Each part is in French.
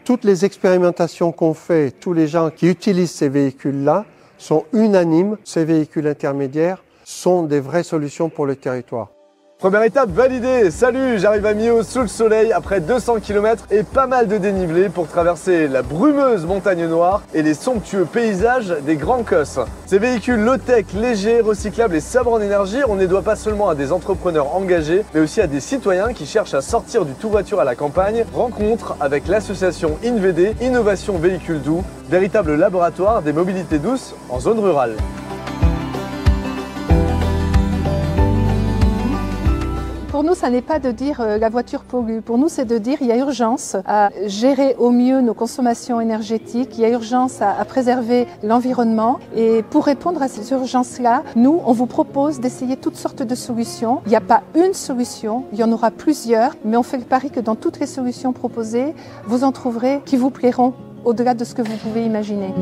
Toutes les expérimentations qu'on fait, tous les gens qui utilisent ces véhicules-là sont unanimes. Ces véhicules intermédiaires sont des vraies solutions pour le territoire. Première étape validée. Salut, j'arrive à Millau sous le soleil après 200 km et pas mal de dénivelé pour traverser la brumeuse montagne noire et les somptueux paysages des Grands Causses. Ces véhicules low-tech, légers, recyclables et sobres en énergie, on ne les doit pas seulement à des entrepreneurs engagés, mais aussi à des citoyens qui cherchent à sortir du tout-voiture à la campagne. Rencontre avec l'association InVD, Innovation Véhicules Doux, véritable laboratoire des mobilités douces en zone rurale. Pour nous, ça n'est pas de dire la voiture pollue. Pour nous, c'est de dire il y a urgence à gérer au mieux nos consommations énergétiques, il y a urgence à préserver l'environnement. Et pour répondre à ces urgences-là, nous, on vous propose d'essayer toutes sortes de solutions. Il n'y a pas une solution, il y en aura plusieurs, mais on fait le pari que dans toutes les solutions proposées, vous en trouverez qui vous plairont au-delà de ce que vous pouvez imaginer.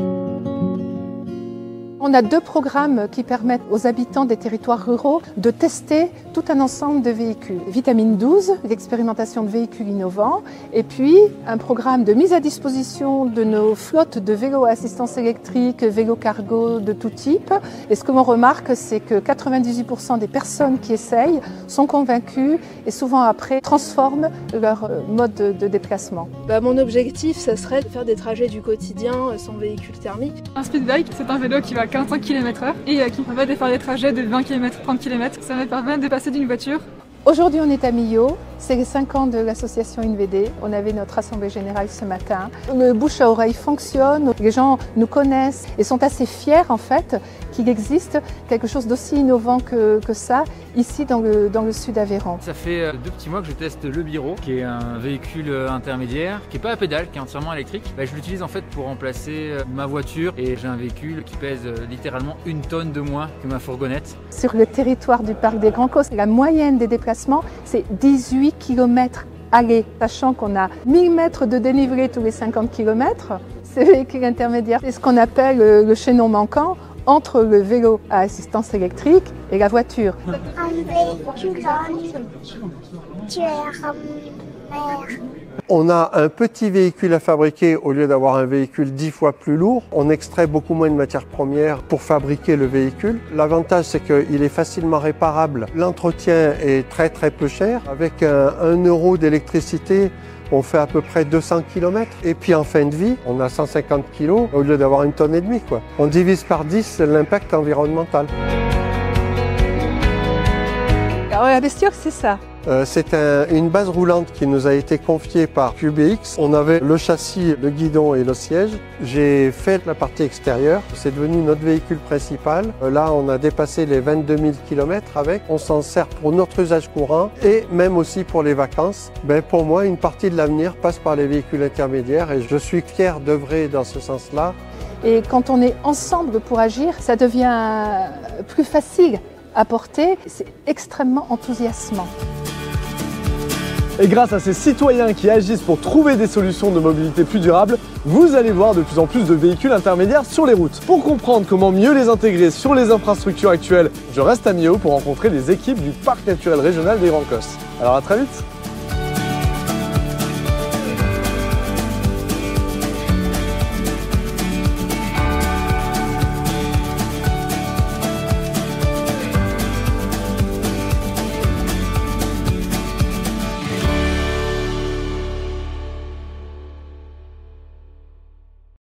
On a 2 programmes qui permettent aux habitants des territoires ruraux de tester tout un ensemble de véhicules. Vitamine 12, l'expérimentation de véhicules innovants, et puis un programme de mise à disposition de nos flottes de vélos à assistance électrique, vélos cargo de tout type. Et ce que l'on remarque, c'est que 98% des personnes qui essayent sont convaincues et souvent après transforment leur mode de déplacement. Mon objectif, ça serait de faire des trajets du quotidien sans véhicule thermique. Un speedbike, c'est un vélo qui va 45 km/h et qui me permet de faire des trajets de 20 km, 30 km. Ça me permet de passer d'une voiture. Aujourd'hui, on est à Millau. C'est les 5 ans de l'association InVD. On avait notre assemblée générale ce matin. Le bouche à oreille fonctionne. Les gens nous connaissent et sont assez fiers en fait qu'il existe quelque chose d'aussi innovant que ça ici dans le sud Aveyron. Ça fait 2 petits mois que je teste le Biro, qui est un véhicule intermédiaire, qui n'est pas à pédale, qui est entièrement électrique. Je l'utilise en fait pour remplacer ma voiture et j'ai un véhicule qui pèse littéralement 1 tonne de moins que ma fourgonnette. Sur le territoire du parc des Grands Causses, la moyenne des déplacements, c'est 18 km aller, sachant qu'on a 1000 mètres de dénivelé tous les 50 km. Ces véhicules intermédiaires, c'est ce qu'on appelle le chaînon manquant entre le vélo à assistance électrique et la voiture. Un véhicule On a un petit véhicule à fabriquer au lieu d'avoir un véhicule 10 fois plus lourd. On extrait beaucoup moins de matières premières pour fabriquer le véhicule. L'avantage, c'est qu'il est facilement réparable. L'entretien est très peu cher. Avec 1 euro d'électricité, on fait à peu près 200 km. Et puis en fin de vie, on a 150 kg au lieu d'avoir 1,5 tonne. On divise par 10 l'impact environnemental. Alors la bestiole, c'est ça. C'est une base roulante qui nous a été confiée par QBX. On avait le châssis, le guidon et le siège. J'ai fait la partie extérieure. C'est devenu notre véhicule principal. Là, on a dépassé les 22 000 km avec. On s'en sert pour notre usage courant et même aussi pour les vacances. Pour moi, une partie de l'avenir passe par les véhicules intermédiaires et je suis fier d'œuvrer dans ce sens-là. Et quand on est ensemble pour agir, ça devient plus facile à porter. C'est extrêmement enthousiasmant. Et grâce à ces citoyens qui agissent pour trouver des solutions de mobilité plus durables, vous allez voir de plus en plus de véhicules intermédiaires sur les routes. Pour comprendre comment mieux les intégrer sur les infrastructures actuelles, je reste à Millau pour rencontrer les équipes du Parc naturel régional des Grands Causses. Alors à très vite.